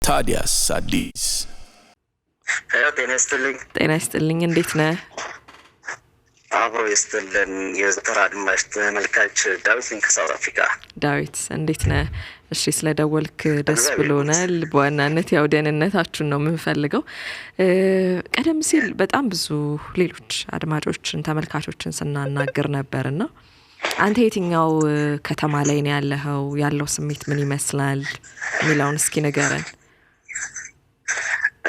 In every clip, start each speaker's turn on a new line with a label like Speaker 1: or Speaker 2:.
Speaker 1: ታዲያስ አዲስ
Speaker 2: ጤና ይስጥልኝ እንዴት ነህ?
Speaker 3: አብሮ ይስጥልን የዘወትር አድማጭ ተመልካች ዳዊት ከሳውዝ አፍሪካ።
Speaker 2: ዳዊት እንዴት ነህ? እሺ ስለደወልክ ደስ ብሎናል። በዋናነት ያው ደህንነታችሁን ነው የምንፈልገው። ቀደም ሲል በጣም ብዙ ሌሎች አድማጮችን ተመልካቾችን ስናናግር ነበርና አንተ የትኛው ከተማ ላይ ነው ያለኸው? ያለው ስሜት ምን ይመስላል የሚለውን እስኪ ንገረን።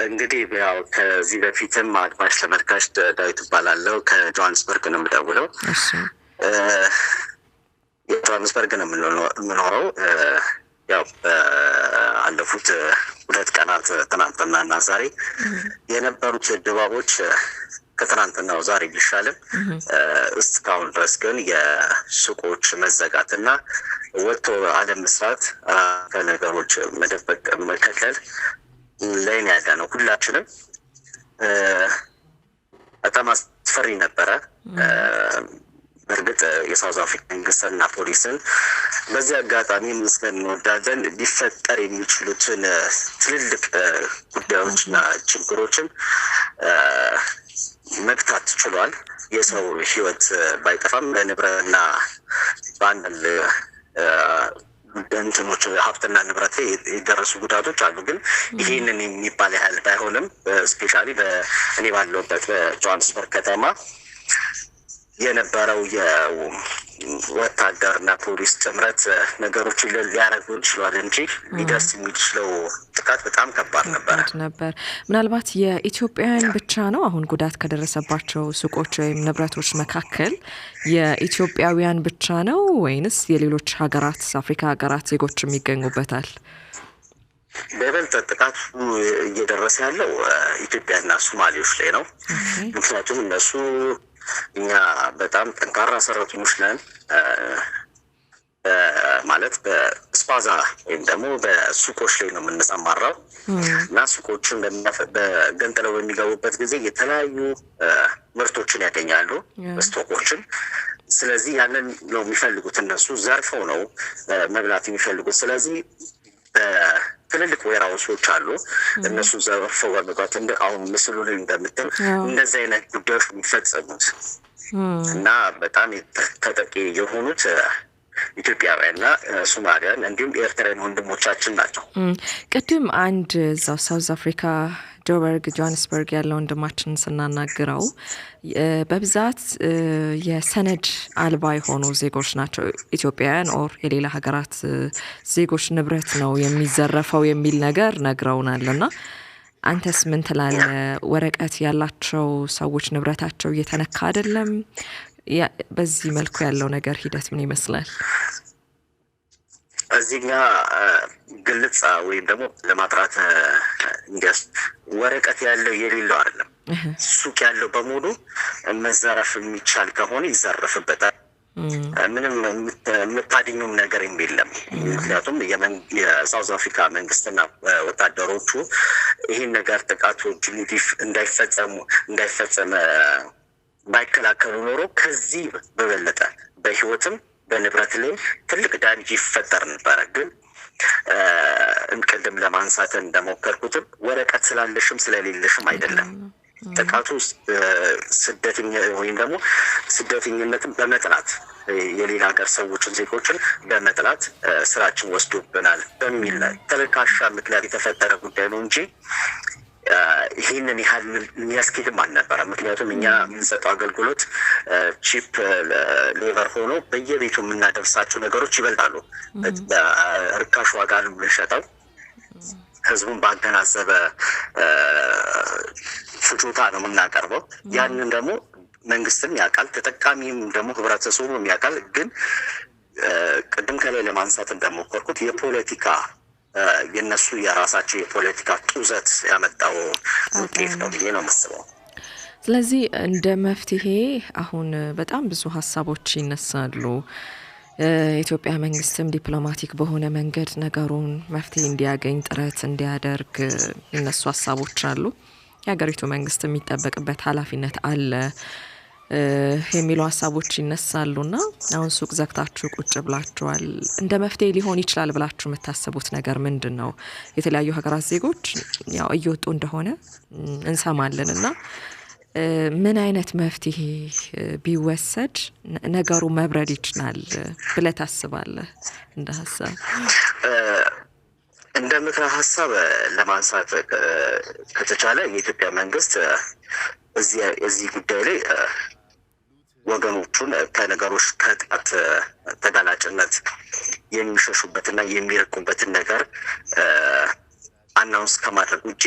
Speaker 3: እንግዲህ ያው ከዚህ በፊትም አድማጭ ተመልካች ዳዊት እባላለሁ ከጆሃንስበርግ ነው የምደውለው።
Speaker 2: እሺ
Speaker 3: የጆሃንስበርግ ነው የምኖረው። ያው ባለፉት 2 ቀናት ትናንትናና ዛሬ የነበሩት ድባቦች ከትናንትናው ዛሬ ቢሻልም እስካሁን ድረስ ግን የሱቆች መዘጋትና ወጥቶ አለመስራት ከነገሮች መደበቅ መከልከል ላይ ያለ ነው። ሁላችንም በጣም አስፈሪ ነበረ። በእርግጥ የሳውዝ አፍሪካ መንግስትና ፖሊስን በዚህ አጋጣሚ መስገን እንወዳለን። ሊፈጠር የሚችሉትን ትልልቅ ጉዳዮችና ችግሮችን መግታት ችሏል። የሰው ህይወት ባይጠፋም በንብረትና በአንዳንድ እንትኖች ሀብትና ንብረት የደረሱ ጉዳቶች አሉ። ግን ይህንን የሚባል ያህል ባይሆንም ስፔሻሊ እኔ ባለሁበት በጆሃንስበርግ ከተማ የነበረው የወታደርና ፖሊስ ጥምረት ነገሮችን ሊያደርጉ ይችላል እንጂ ሊደርስ የሚችለው ጥቃት በጣም ከባድ ነበር።
Speaker 2: ምናልባት የኢትዮጵያውያን ብቻ ነው አሁን ጉዳት ከደረሰባቸው ሱቆች ወይም ንብረቶች መካከል የኢትዮጵያውያን ብቻ ነው ወይንስ የሌሎች ሀገራት አፍሪካ ሀገራት ዜጎችም ይገኙበታል?
Speaker 3: በይበልጥ ጥቃቱ እየደረሰ ያለው ኢትዮጵያና ሶማሌዎች ላይ ነው። ምክንያቱም እነሱ እኛ በጣም ጠንካራ ሰራተኞች ነን ማለት በስፓዛ ወይም ደግሞ በሱቆች ላይ ነው የምንሰማራው እና ሱቆችን በገንጥለው በሚገቡበት ጊዜ የተለያዩ ምርቶችን ያገኛሉ፣ ስቶኮችን። ስለዚህ ያንን ነው የሚፈልጉት እነሱ ዘርፈው ነው መብላት የሚፈልጉት። ስለዚህ ትልልቅ ዌርሃውሶች አሉ እነሱ ዘርፈው በመግባት አሁን ምስሉ ላይ እንደምትል እንደዚህ አይነት ጉዳዮች የሚፈጸሙት እና በጣም ተጠቂ የሆኑት ኢትዮጵያውያንና ሶማሊያን እንዲሁም ኤርትራውያን ወንድሞቻችን ናቸው።
Speaker 2: ቅድም አንድ እዛው ሳውዝ አፍሪካ ጆሃንስበርግ ያለው ወንድማችንን ስናናግረው በብዛት የሰነድ አልባ የሆኑ ዜጎች ናቸው ኢትዮጵያውያን ኦር የሌላ ሀገራት ዜጎች ንብረት ነው የሚዘረፈው የሚል ነገር ነግረውናልና አንተስ ምን ትላለህ? ወረቀት ያላቸው ሰዎች ንብረታቸው እየተነካ አይደለም? በዚህ መልኩ ያለው ነገር ሂደት ምን ይመስላል?
Speaker 3: እዚህኛ ግልጽ ወይም ደግሞ ለማጥራት እንዲያስ ወረቀት ያለው የሌለው አይደለም። ሱቅ ያለው በሙሉ መዘረፍ የሚቻል ከሆነ ይዘረፍበታል። ምንም የምታድኙም ነገር የለም። ምክንያቱም የሳውዝ አፍሪካ መንግስትና ወታደሮቹ ይህን ነገር ጥቃቶች እንዳይፈጸም ባይከላከሉ ኖሮ ከዚህ በበለጠ በህይወትም በንብረት ላይ ትልቅ ዳሜጅ ይፈጠር ነበረ። ግን ቅድም ለማንሳት እንደሞከርኩትም ወረቀት ስላለሽም ስለሌለሽም አይደለም። ጥቃቱ ስደተኛ ወይም ደግሞ ስደተኝነትን በመጥላት የሌላ ሀገር ሰዎችን ዜጎችን በመጥላት ስራችን ወስዶብናል በሚል ተልካሻ ምክንያት የተፈጠረ ጉዳይ ነው እንጂ ይህንን ያህል የሚያስኬድም አልነበረ። ምክንያቱም እኛ የምንሰጠው አገልግሎት ቺፕ ሌቨር ሆኖ በየቤቱ የምናደርሳቸው ነገሮች ይበልጣሉ። ርካሽ ዋጋ ነው የምንሸጠው። ህዝቡን ባገናዘበ ፍጆታ ነው የምናቀርበው። ያንን ደግሞ መንግስትም ያውቃል፣ ተጠቃሚም ደግሞ ህብረተሰቡም ያውቃል። ግን ቅድም ከላይ ለማንሳት እንደሞከርኩት የፖለቲካ የነሱ የራሳቸው የፖለቲካ ጡዘት ያመጣው ውጤት ነው ብዬ ነው የማስበው።
Speaker 2: ስለዚህ እንደ መፍትሄ አሁን በጣም ብዙ ሀሳቦች ይነሳሉ። የኢትዮጵያ መንግስትም ዲፕሎማቲክ በሆነ መንገድ ነገሩን መፍትሄ እንዲያገኝ ጥረት እንዲያደርግ ይነሱ ሀሳቦች አሉ። የሀገሪቱ መንግስት የሚጠበቅበት ኃላፊነት አለ። የሚሉ ሐሳቦች ይነሳሉና አሁን ሱቅ ዘግታችሁ ቁጭ ብላችኋል እንደ መፍትሄ ሊሆን ይችላል ብላችሁ የምታስቡት ነገር ምንድነው? የተለያዩ ሀገራት ዜጎች ያው እየወጡ እንደሆነ እንሰማለንና ምን አይነት መፍትሄ ቢወሰድ ነገሩ መብረድ ይችላል ብለህ ታስባለህ? እንደ ሐሳብ
Speaker 3: እንደ ምክረ ሐሳብ ለማንሳት ከተቻለ የኢትዮጵያ መንግስት እዚህ ጉዳይ ላይ ወገኖቹን ከነገሮች ከጥቃት ተጋላጭነት የሚሸሹበትና የሚረቁበትን ነገር አናውንስ ከማድረግ ውጪ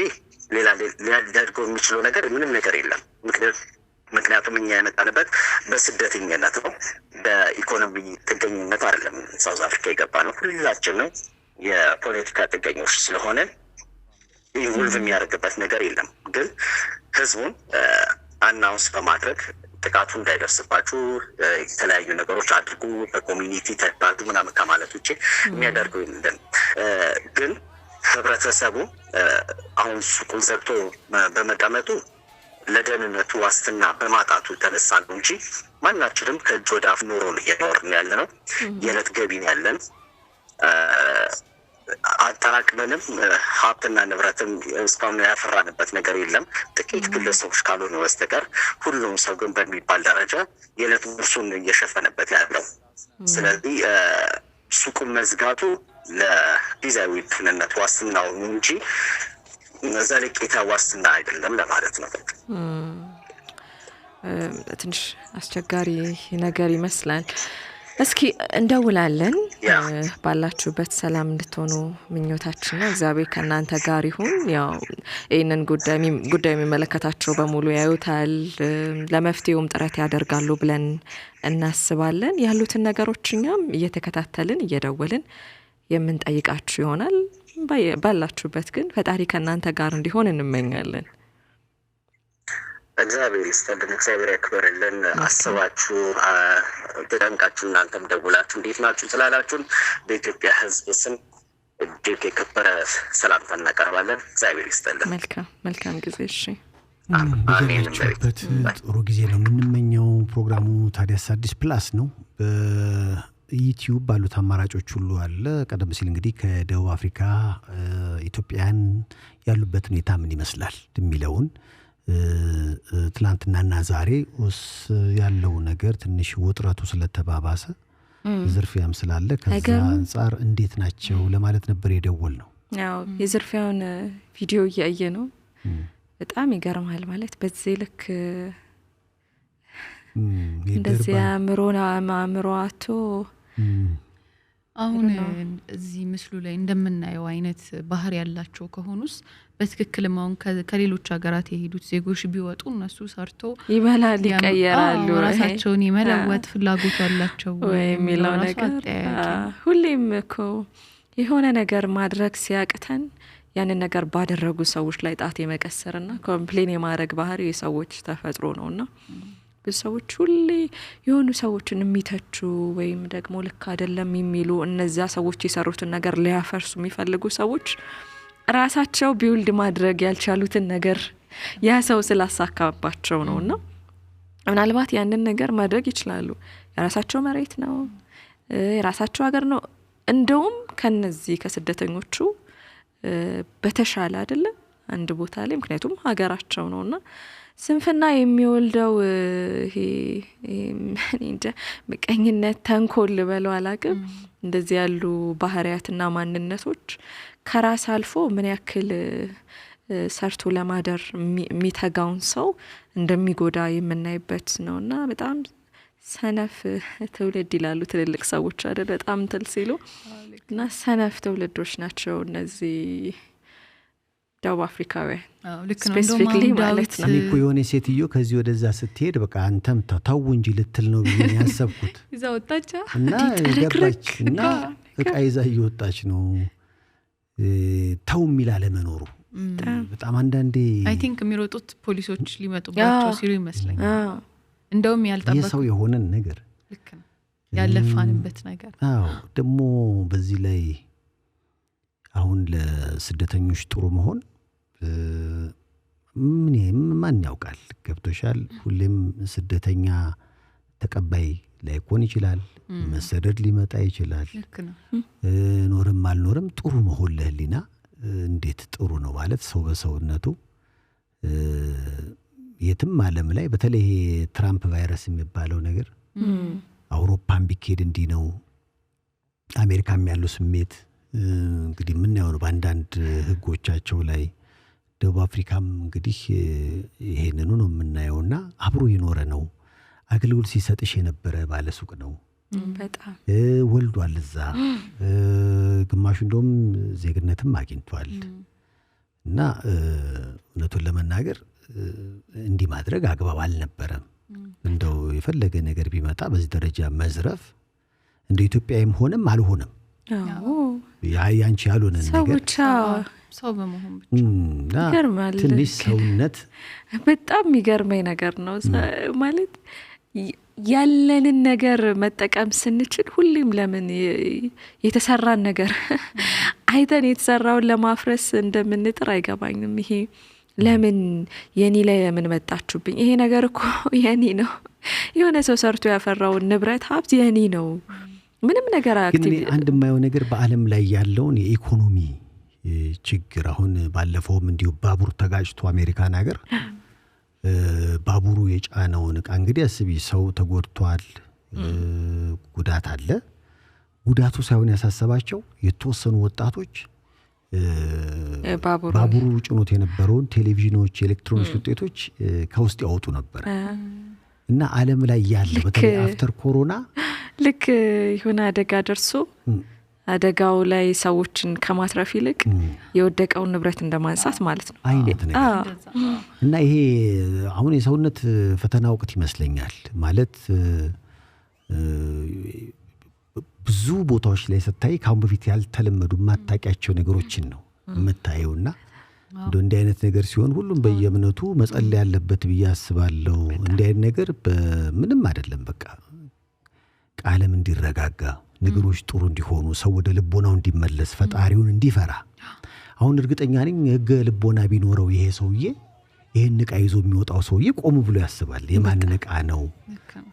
Speaker 3: ሌላ ሊያደርገው የሚችለው ነገር ምንም ነገር የለም። ምክንያቱም እኛ የመጣንበት በስደተኝነት ነው፣ በኢኮኖሚ ጥገኝነት አይደለም። ሳውዝ አፍሪካ የገባ ነው ሁላችንም የፖለቲካ ጥገኞች ስለሆነ ኢንቮልቭ የሚያደርግበት ነገር የለም። ግን ህዝቡን አናውንስ በማድረግ ጥቃቱ እንዳይደርስባችሁ የተለያዩ ነገሮች አድርጉ፣ በኮሚኒቲ ተባዱ ምናምን ከማለት ውጭ የሚያደርገው የለም። ግን ህብረተሰቡ አሁን ሱቁን ዘግቶ በመቀመጡ ለደህንነቱ ዋስትና በማጣቱ ተነሳ ነው እንጂ ማናችንም ከእጅ ወደ አፍ ኑሮን እየኖርን ያለ ነው። የዕለት ገቢን ያለን አጠራቅመንም ሀብትና ንብረትም እስካሁን ያፈራንበት ነገር የለም። ጥቂት ግለሰቦች ካልሆነ በስተቀር ሁሉም ሰው ግን በሚባል ደረጃ የዕለት ጉርሱን እየሸፈነበት ያለው። ስለዚህ ሱቁን መዝጋቱ ለጊዜያዊ ደህንነት ዋስትናው እንጂ ዘለቄታ ዋስትና አይደለም ለማለት ነው።
Speaker 2: ትንሽ አስቸጋሪ ነገር ይመስላል። እስኪ እንደውላለን። ባላችሁበት ሰላም እንድትሆኑ ምኞታችን ነው። እግዚአብሔር ከእናንተ ጋር ይሁን። ያው ይህንን ጉዳይ የሚመለከታቸው በሙሉ ያዩታል፣ ለመፍትሄውም ጥረት ያደርጋሉ ብለን እናስባለን። ያሉትን ነገሮች እኛም እየተከታተልን እየደወልን የምንጠይቃችሁ ይሆናል። ባላችሁበት ግን ፈጣሪ ከእናንተ ጋር እንዲሆን እንመኛለን።
Speaker 3: እግዚአብሔር ይስጥልን፣ እግዚአብሔር ያክብርልን። አስባችሁ ተደንቃችሁ እናንተም ደውላችሁ እንዴት ናችሁ ስላላችሁን በኢትዮጵያ ሕዝብ ስም እጅግ የከበረ ሰላምታ እናቀርባለን። እግዚአብሔር ይስጥልን።
Speaker 2: መልካም ጊዜ። እሺ፣
Speaker 1: በያላችሁበት ጥሩ ጊዜ ነው የምንመኘው። ፕሮግራሙ ታዲያስ አዲስ ፕላስ ነው። በዩቲዩብ ባሉት አማራጮች ሁሉ አለ። ቀደም ሲል እንግዲህ ከደቡብ አፍሪካ ኢትዮጵያን ያሉበት ሁኔታ ምን ይመስላል የሚለውን ትላንትናና ዛሬ ያለው ነገር ትንሽ ውጥረቱ ስለተባባሰ ዝርፊያም ስላለ ከዛ አንፃር እንዴት ናቸው ለማለት ነበር የደወል ነው።
Speaker 2: ያው የዝርፊያውን ቪዲዮ እያየ ነው። በጣም ይገርማል። ማለት በዚህ ልክ እንደዚህ አምሮአቶ
Speaker 4: አሁን እዚህ ምስሉ ላይ እንደምናየው አይነት ባህር ያላቸው ከሆኑስ በትክክልም አሁን ከሌሎች ሀገራት የሄዱት ዜጎች ቢወጡ እነሱ ሰርቶ
Speaker 2: ይበላል ይቀየራሉ፣
Speaker 4: ራሳቸውን የመለወጥ ፍላጎት ያላቸው
Speaker 2: ወይ የሚለው ነገር ሁሌም እኮ የሆነ ነገር ማድረግ ሲያቅተን ያንን ነገር ባደረጉ ሰዎች ላይ ጣት የመቀሰርና ኮምፕሌን የማድረግ ባህሪ የሰዎች ተፈጥሮ ነውና ብዙ ሰዎች ሁሌ የሆኑ ሰዎችን የሚተቹ ወይም ደግሞ ልክ አይደለም የሚሉ እነዚያ ሰዎች የሰሩትን ነገር ሊያፈርሱ የሚፈልጉ ሰዎች ራሳቸው ቢውልድ ማድረግ ያልቻሉትን ነገር ያ ሰው ስላሳካባቸው ነውና ምናልባት ያንን ነገር ማድረግ ይችላሉ። የራሳቸው መሬት ነው፣ የራሳቸው ሀገር ነው። እንደውም ከነዚህ ከስደተኞቹ በተሻለ አይደለም አንድ ቦታ ላይ፣ ምክንያቱም ሀገራቸው ነውና ስንፍና የሚወልደው ይሄ እንደ ምቀኝነት፣ ተንኮል በለው አላቅም እንደዚህ ያሉ ባህሪያትና ማንነቶች ከራስ አልፎ ምን ያክል ሰርቶ ለማደር የሚተጋውን ሰው እንደሚጎዳ የምናይበት ነውና በጣም ሰነፍ ትውልድ ይላሉ ትልልቅ ሰዎች አይደል? በጣም እንትን ሲሉ እና ሰነፍ ትውልዶች ናቸው እነዚህ ደቡብ አፍሪካውያን ስፔሲፊክሊ ማለት ነው።
Speaker 1: እኮ የሆነ ሴትዮ ከዚህ ወደዛ ስትሄድ በቃ አንተም ተው እንጂ ልትል ነው ብዬ ያሰብኩት
Speaker 4: ይዛ ወጣች
Speaker 1: እና ገባች እና እቃ ይዛ እየወጣች ነው። ተው የሚል አለመኖሩ በጣም አንዳንዴ
Speaker 4: አይ ቲንክ የሚሮጡት ፖሊሶች ሊመጡባቸው ሲሉ ይመስለኛል። እንደውም ያልጠበቁ
Speaker 1: የሰው የሆነን ነገር
Speaker 4: ልክ ነው ያለፋንበት ነገር።
Speaker 1: አዎ ደግሞ በዚህ ላይ አሁን ለስደተኞች ጥሩ መሆን ማን ያውቃል? ገብቶሻል? ሁሌም ስደተኛ ተቀባይ ላይኮን ይችላል። መሰደድ ሊመጣ ይችላል። ኖርም አልኖርም ጥሩ መሆን ለህሊና እንዴት ጥሩ ነው ማለት ሰው በሰውነቱ የትም ዓለም ላይ በተለይ ትራምፕ ቫይረስ የሚባለው ነገር አውሮፓን ቢኬድ እንዲህ ነው። አሜሪካም ያለው ስሜት እንግዲህ የምናየው ነው በአንዳንድ ህጎቻቸው ላይ። ደቡብ አፍሪካም እንግዲህ ይሄንኑ ነው የምናየውና አብሮ የኖረ ነው። አገልግሎት ሲሰጥሽ የነበረ ባለሱቅ ነው።
Speaker 2: በጣም
Speaker 1: ወልዷል እዛ። ግማሹ እንደውም ዜግነትም አግኝቷል። እና እውነቱን ለመናገር እንዲህ ማድረግ አግባብ አልነበረም። እንደው የፈለገ ነገር ቢመጣ በዚህ ደረጃ መዝረፍ እንደ ኢትዮጵያም ሆነም አልሆነም ያንቺ ያልሆነ ነገር
Speaker 4: ሰው በመሆን ብቻ
Speaker 2: ይገርማል።
Speaker 1: ትንሽ ሰውነት
Speaker 2: በጣም የሚገርመኝ ነገር ነው ማለት ያለንን ነገር መጠቀም ስንችል ሁሌም ለምን የተሰራን ነገር አይተን የተሰራውን ለማፍረስ እንደምንጥር አይገባኝም። ይሄ ለምን የኔ ላይ ለምን መጣችሁብኝ? ይሄ ነገር እኮ የኔ ነው። የሆነ ሰው ሰርቶ ያፈራውን ንብረት ሀብት የኔ ነው። ምንም ነገር
Speaker 1: ግን አንድ የማየው ነገር በዓለም ላይ ያለውን የኢኮኖሚ ችግር አሁን ባለፈውም እንዲሁ ባቡር ተጋጭቶ አሜሪካን ሀገር ባቡሩ የጫነውን ዕቃ እንግዲህ አስቢ፣ ሰው ተጎድቷል፣ ጉዳት አለ። ጉዳቱ ሳይሆን ያሳሰባቸው የተወሰኑ ወጣቶች ባቡሩ ጭኖት የነበረውን ቴሌቪዥኖች፣ ኤሌክትሮኒክስ ውጤቶች ከውስጥ ያወጡ ነበር። እና ዓለም ላይ ያለ በተለይ አፍተር ኮሮና
Speaker 2: ልክ የሆነ አደጋ ደርሶ አደጋው ላይ ሰዎችን ከማትረፍ ይልቅ የወደቀውን ንብረት እንደማንሳት ማለት ነው
Speaker 1: አይነት ነገር። እና ይሄ አሁን የሰውነት ፈተና ወቅት ይመስለኛል። ማለት ብዙ ቦታዎች ላይ ስታይ ካሁን በፊት ያልተለመዱ ማታቂያቸው ነገሮችን ነው የምታየውና እንዲህ አይነት ነገር ሲሆን ሁሉም በየእምነቱ መጸለይ ያለበት ብዬ አስባለሁ። እንዲህ አይነት ነገር በምንም አይደለም። በቃ ቃለም እንዲረጋጋ፣ ነገሮች ጥሩ እንዲሆኑ፣ ሰው ወደ ልቦናው እንዲመለስ፣ ፈጣሪውን እንዲፈራ። አሁን እርግጠኛ ነኝ ህገ ልቦና ቢኖረው ይሄ ሰውዬ ይሄን ዕቃ ይዞ የሚወጣው ሰውዬ ቆም ብሎ ያስባል። የማንን ዕቃ ነው?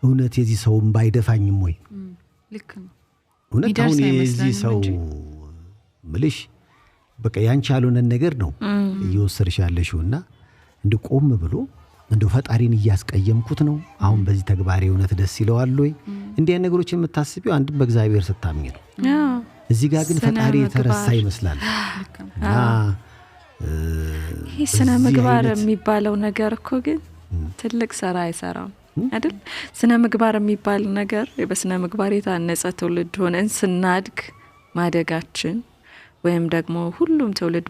Speaker 1: እውነት የዚህ ሰው ባይደፋኝም ወይ?
Speaker 4: ልክ ነው።
Speaker 1: እውነት አሁን የዚህ ሰው ምልሽ በቃ ያንቺ ያልሆነን ነገር ነው እየወሰድሽ ያለሽውና እንደ ቆም ብሎ እንደው ፈጣሪን እያስቀየምኩት ነው አሁን በዚህ ተግባሬ እውነት ደስ ይለዋል ወይ? እንዲህ አይነት ነገሮች የምታስቢው አንድ በእግዚአብሔር ስታምኚ ነው። እዚህ ጋር ግን ፈጣሪ የተረሳ ይመስላል። እና
Speaker 2: ይህ ስነ ምግባር የሚባለው ነገር እኮ ግን ትልቅ ስራ አይሰራም አይደል? ስነ ምግባር የሚባል ነገር በስነ ምግባር የታነጸ ትውልድ ሆነን ስናድግ ማደጋችን ወይም ደግሞ ሁሉም ትውልድ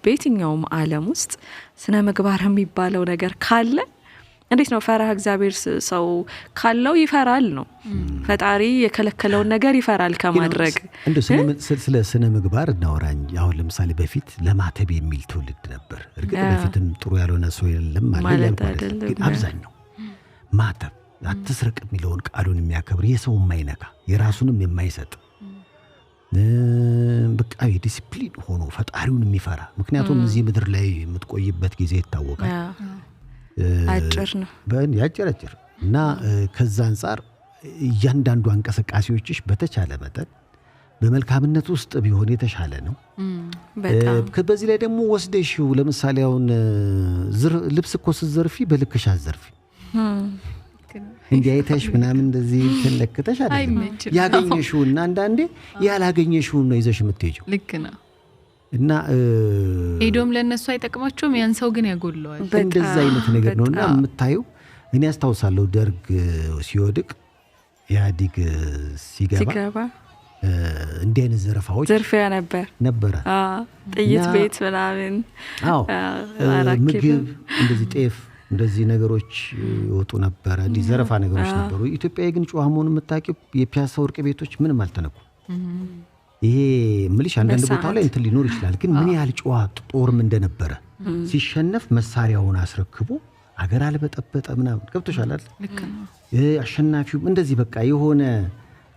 Speaker 2: በየትኛውም ዓለም ውስጥ ስነ ምግባር የሚባለው ነገር ካለ እንዴት ነው ፈራህ እግዚአብሔር ሰው ካለው ይፈራል ነው። ፈጣሪ የከለከለውን ነገር ይፈራል ከማድረግ።
Speaker 1: እንደው ስለ ስነ ምግባር እናወራኝ። አሁን ለምሳሌ በፊት ለማተብ የሚል ትውልድ ነበር። እርግጥ በፊትም ጥሩ ያልሆነ ሰው የለም ማለት አይደለም። ግን አብዛኛው ማተብ አትስረቅ የሚለውን ቃሉን የሚያከብር የሰው የማይነካ የራሱንም የማይሰጥ በቃ ዲሲፕሊን ሆኖ ፈጣሪውን የሚፈራ። ምክንያቱም እዚህ ምድር ላይ የምትቆይበት ጊዜ ይታወቃል።
Speaker 2: አጭር ነው
Speaker 1: ያጭር እና ከዛ አንጻር እያንዳንዱ እንቅስቃሴዎችሽ በተቻለ መጠን በመልካምነት ውስጥ ቢሆን የተሻለ ነው። በዚህ ላይ ደግሞ ወስደሽው ለምሳሌ አሁን ልብስ እኮ ስትዘርፊ በልክሽ አትዘርፊ። እንዲህ አይተሽ ምናምን እንደዚህ ተለክተሽ አይደለም ያገኘሽውና አንዳንዴ ያላገኘሽውን ነው ይዘሽ የምትሄጂው።
Speaker 4: ልክ ነው።
Speaker 1: እና
Speaker 4: ሄዶም ለነሱ አይጠቅማቸውም፣ ያን ሰው ግን ያጎለዋል።
Speaker 1: እንደዛ አይነት ነገር ነውና የምታየው። እኔ አስታውሳለሁ ደርግ ሲወድቅ ኢህአዴግ ሲገባ እንዲህ አይነት ዘረፋዎች
Speaker 2: ዘርፊያ ነበረ። ጥይት ቤት ምናምን
Speaker 1: ምግብ እንደዚህ ጤፍ እንደዚህ ነገሮች ይወጡ ነበር። እንዲህ ዘረፋ ነገሮች ነበሩ። ኢትዮጵያ ግን ጨዋ መሆኑን የምታውቂው የፒያሳ ወርቅ ቤቶች ምንም አልተነኩ። ይሄ ምልሽ አንዳንድ ቦታ ላይ እንትን ሊኖር ይችላል። ግን ምን ያህል ጨዋ ጦርም እንደነበረ ሲሸነፍ መሳሪያውን አስረክቦ አገር አልበጠበጠ ምናምን ገብቶሻል አይደል? አሸናፊው እንደዚህ በቃ የሆነ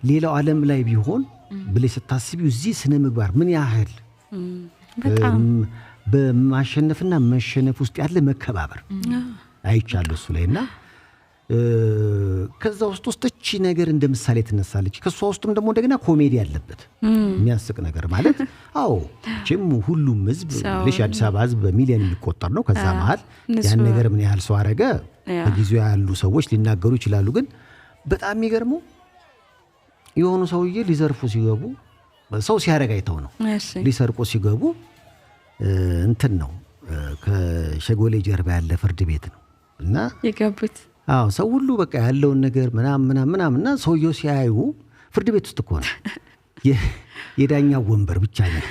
Speaker 1: ሌላው ዓለም ላይ ቢሆን ብለሽ ስታስቢው እዚህ ስነ ምግባር ምን ያህል በማሸነፍና መሸነፍ ውስጥ ያለ መከባበር አይቻለሁ እሱ ላይና ከዛ ውስጥ እቺ ነገር እንደ ምሳሌ ትነሳለች። ከሷ ውስጥም ደግሞ እንደገና ኮሜዲ ያለበት የሚያስቅ ነገር ማለት አዎ ጭም ሁሉም ህዝብ ለአዲስ አበባ ህዝብ በሚሊዮን የሚቆጠር ነው። ከዛ መሃል ያን ነገር ምን ያህል ሰው አረገ በጊዜው ያሉ ሰዎች ሊናገሩ ይችላሉ። ግን በጣም የሚገርመው የሆኑ ሰውዬ ሊዘርፉ ሲገቡ ሰው ሲያረጋ አይተው ነው ሊሰርቁ ሲገቡ እንትን ነው ከሸጎሌ ጀርባ ያለ ፍርድ ቤት ነው እና
Speaker 2: የገቡት
Speaker 1: አዎ ሰው ሁሉ በቃ ያለውን ነገር ምናምንና ሰውየው ሲያዩ ፍርድ ቤት ውስጥ እኮ ነው የዳኛው ወንበር ብቻ ነው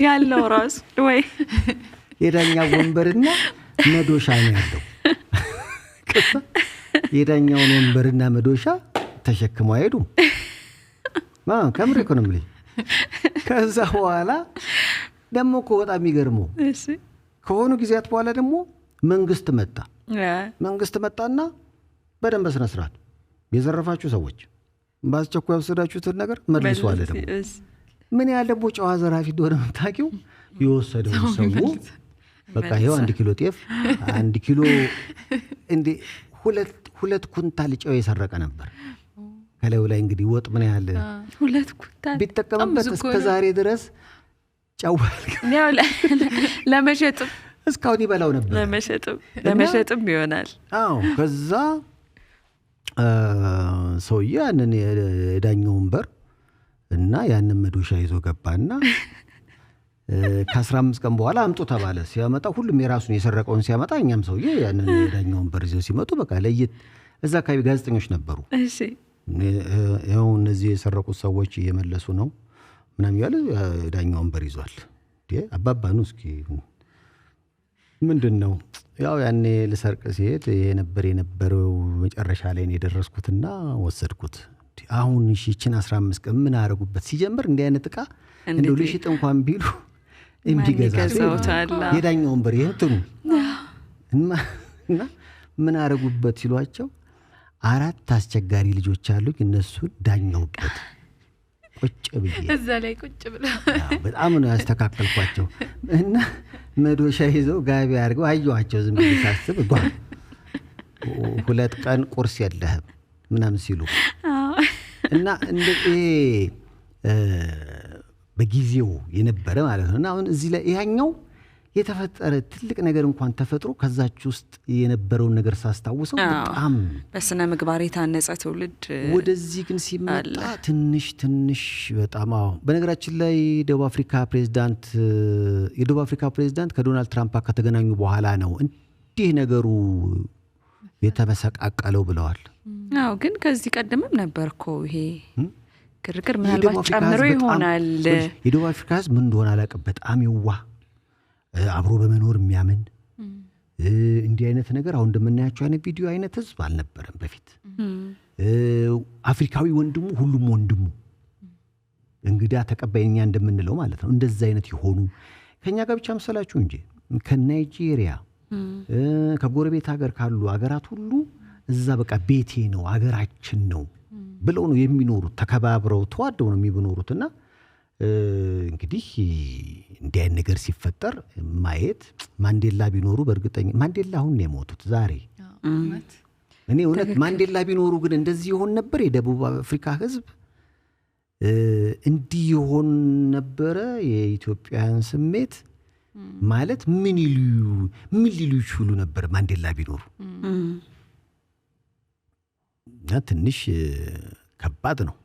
Speaker 2: ያለው ራስ ወይ
Speaker 1: የዳኛው ወንበርና መዶሻ ነው ያለው። የዳኛውን ወንበርና መዶሻ ተሸክመው አይሄዱም። ከምር ኢኮኖሚ ከዛ በኋላ ደግሞ እኮ በጣም የሚገርመው ከሆኑ ጊዜያት በኋላ ደግሞ መንግስት መጣና በደንብ በስነ ስርዓት የዘረፋችሁ ሰዎች ባስቸኳይ ወሰዳችሁትን ነገር መልሱ አለ። ደግሞ ምን ያህል ደግሞ ጨዋ ዘራፊ እንደሆነ የምታውቂው የወሰደው ሰው በቃ ይኸው 1 ኪሎ ጤፍ 1 ኪሎ እንዴ 2 ኩንታል ጨው የሰረቀ ነበር። ከላዩ ላይ እንግዲህ ወጥ ምን ያህል
Speaker 2: 2 ኩንታል
Speaker 1: ቢጠቀምበት እስከ ዛሬ ድረስ ጨው
Speaker 2: ያው ለመሸጥ
Speaker 1: እስካሁን ይበላው ነበር።
Speaker 2: ለመሸጥም ይሆናል።
Speaker 1: አዎ ከዛ ሰውዬ ያንን የዳኛው ወንበር እና ያንን መዶሻ ይዞ ገባና ከ15 ቀን በኋላ አምጡ ተባለ። ሲያመጣ ሁሉም የራሱን የሰረቀውን ሲያመጣ እኛም ሰውዬ ያንን የዳኛው ወንበር ይዘው ሲመጡ በቃ ለየት እዛ አካባቢ ጋዜጠኞች ነበሩ።
Speaker 2: እሺ
Speaker 1: ያው እነዚህ የሰረቁት ሰዎች እየመለሱ ነው ምናምን ያለ የዳኛው ወንበር ይዟል። አባባ ነው እስኪ ምንድነው ያው ያኔ ልሰርቅ ሲሄድ የነበረው መጨረሻ ላይ ነው የደረስኩትና ወሰድኩት። አሁን እቺን 15 ቀን ምን አረጉበት? ሲጀምር እንዲህ አይነት ዕቃ እንደው ልሽጥ እንኳን ቢሉ እንዲገዛው የዳኛው ወንበር ይሄንቱን እና ምን አረጉበት ሲሏቸው 4 አስቸጋሪ ልጆች አሉኝ እነሱን ዳኛውበት ቁጭ ብዬ
Speaker 4: እዛ ላይ ቁጭ ብለው
Speaker 1: በጣም ነው ያስተካከልኳቸው እና መዶሻ ይዘው ጋቢ አድርገው አየኋቸው። ዝም ብዬ ሳስብ 2 ቀን ቁርስ የለህም ምናምን ሲሉ እና እንደ በጊዜው የነበረ ማለት ነው። እና አሁን እዚህ ላይ ያኛው የተፈጠረ ትልቅ ነገር እንኳን ተፈጥሮ ከዛች ውስጥ የነበረውን ነገር ሳስታውሰው በጣም
Speaker 2: በስነ ምግባር የታነጸ ትውልድ
Speaker 1: ወደዚህ ግን ሲመጣ ትንሽ በጣም በነገራችን ላይ የደቡብ አፍሪካ ፕሬዝዳንት ከዶናልድ ትራምፕ ከተገናኙ በኋላ ነው እንዲህ ነገሩ የተመሰቃቀለው ብለዋል።
Speaker 2: አዎ ግን ከዚህ ቀደምም ነበርኮ ይሄ ግርግር ምናልባት ጨምሮ ይሆናል።
Speaker 1: የደቡብ አፍሪካ ህዝብ ምን እንደሆነ አላውቅም። በጣም ይዋህ አብሮ በመኖር የሚያምን እንዲህ አይነት ነገር አሁን እንደምናያቸው አይነት ቪዲዮ አይነት ህዝብ አልነበረም በፊት። አፍሪካዊ ወንድሙ ሁሉም ወንድሙ እንግዳ ተቀባይኛ እንደምንለው ማለት ነው። እንደዛ አይነት የሆኑ ከኛ ጋር ብቻ መሰላችሁ እንጂ ከናይጄሪያ ከጎረቤት ሀገር ካሉ ሀገራት ሁሉ እዛ በቃ ቤቴ ነው ሀገራችን ነው ብለው ነው የሚኖሩት። ተከባብረው ተዋደው ነው የሚኖሩትና እንግዲህ እንዲህ አይነት ነገር ሲፈጠር ማየት ማንዴላ ቢኖሩ በእርግጠኛ ማንዴላ አሁን ነው የሞቱት ዛሬ እኔ እውነት ማንዴላ ቢኖሩ ግን እንደዚህ ይሆን ነበር የደቡብ አፍሪካ ህዝብ እንዲህ ይሆን ነበረ። የኢትዮጵያን ስሜት ማለት ምን ሊሉ ይችሉ ነበር ማንዴላ ቢኖሩ? ትንሽ ከባድ ነው።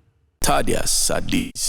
Speaker 5: ታዲያስ አዲስ